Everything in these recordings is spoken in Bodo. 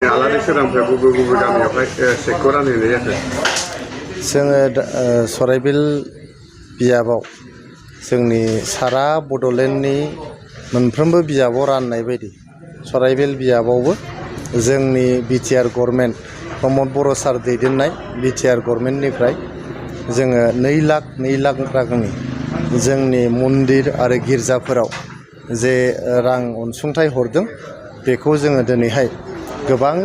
आलारि सोरांनिफ्राय बबे बबे गामियावहाय चेकखौ रानहैनाय जाखो? जोङो सराइबिल बिजाबाव जोंनि सारा बड'लेण्डनि मोनफ्रोमबो बिजाबाव राननाय बायदि सराइबिल बिजाबावबो जोंनि बिटिआर गभर्नमेन्ट प्रमद बर' सार दैदेननाय बिटिआर गभर्नमेन्टनिफ्राय जोङो 2 लाख रांनि जोंनि मन्दिर आरो गिर्जाफोराव जे रां अनसुंथाइ हरदों बेखौ जोङो दिनैहाय गोबां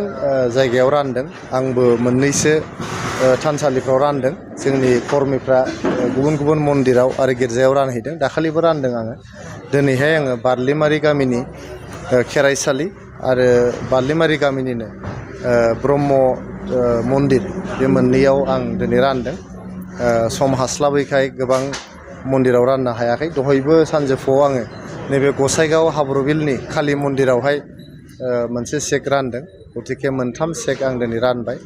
जायगायाव रानदों। आंबो मोननैसो थानसालिफ्राव रानदों। जोंनि कर्मीफ्रा गुबुन गुबुन मन्दिराव आरो गिर्जायाव रानहैदों। दाखालिबो रानदों आङो। दिनैहाय आङो बारलिमारि गामिनि खेराइसालि आरो बारलिमारि गामिनिनो ब्रह्म मन्दिर बे मोननैयाव आं दिनै रानदों। सम हास्लाबैखाय गोबां मन्दिराव राननो हायाखै। दहायबो सानजौफुआव आङो नैबे गसाइगाव हाब्रुबिलनि कालि मन्दिरावहाय मोनसे चेक रानदों। गतिके 3 चेक आं दिनै रानबाय।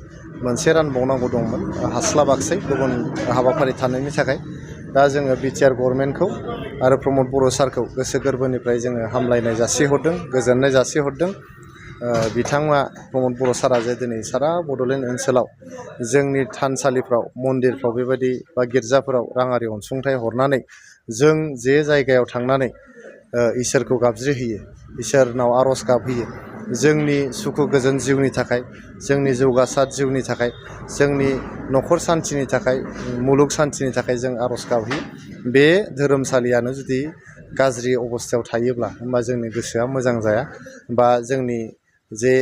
मोनसे रानबावनांगौ दंमोन, हास्लाबाखसै गुबुन हाबाफारि थानायनि थाखाय। दा जोङो बिटिआर गभर्नमेन्टखौ आरो प्रमद बर' सारखौ गोसो गोरबोनिफ्राय जोङो हामलायनाय जासिहरदों, गोजोननाय जासिहरदों। बिथाङा प्रमद बर' सारा जे दिनै सारा बड'लेण्ड ओनसोलाव जोंनि थानसालिफ्राव मन्दिरफ्राव बेबायदि बा गिर्जाफोराव राङारि अनसुंथाइ हरनानै जों जे जायगायाव थांनानै इसोरखौ गाबज्रिहैयो, इसोरनाव आर'ज गाबहैयो, जोंनि सुखु गोजोन जिउनि थाखाय, जोंनि जौगासार जिउनि थाखाय, जोंनि न'खर सान्थिनि थाखाय, मुलुग सान्थिनि थाखाय जों आर'ज गाबहैयो। बे धोरोमसालियानो जुदि गाज्रि अबस्थायाव थायोब्ला होमबा जोंनि गोसोआ मोजां जाया, बा जोंनि जे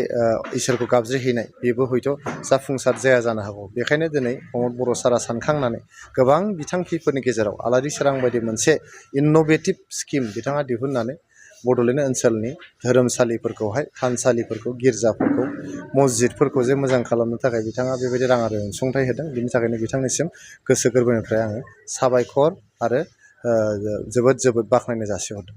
इसोरखौ गाबज्रिहैनाय बेबो हयथ' जाफुंसार जाया जानो हागौ। बेखायनो दिनै प्रमद बर' सारा सानखांनानै गोबां बिथांखिफोरनि गेजेराव आलारि सोरां बायदि मोनसे इन'भेटिभ स्किम बिथाङा दिहुननानै बड'लेण्ड ओनसोलनि धोरोमसालिफोरखौहाय, थानसालिफोरखौ, गिर्जाफोरखौ, मस्जिदफोरखौ जे मोजां खालामनो थाखाय बिथाङा बेबायदि राङारि अनसुंथाइ होदों। बिनि थाखायनो बिथांनिसिम गोसो गोरबोनिफ्राय आङो साबायखर आरो जोबोद बाख्नायनाय जासिहरदों।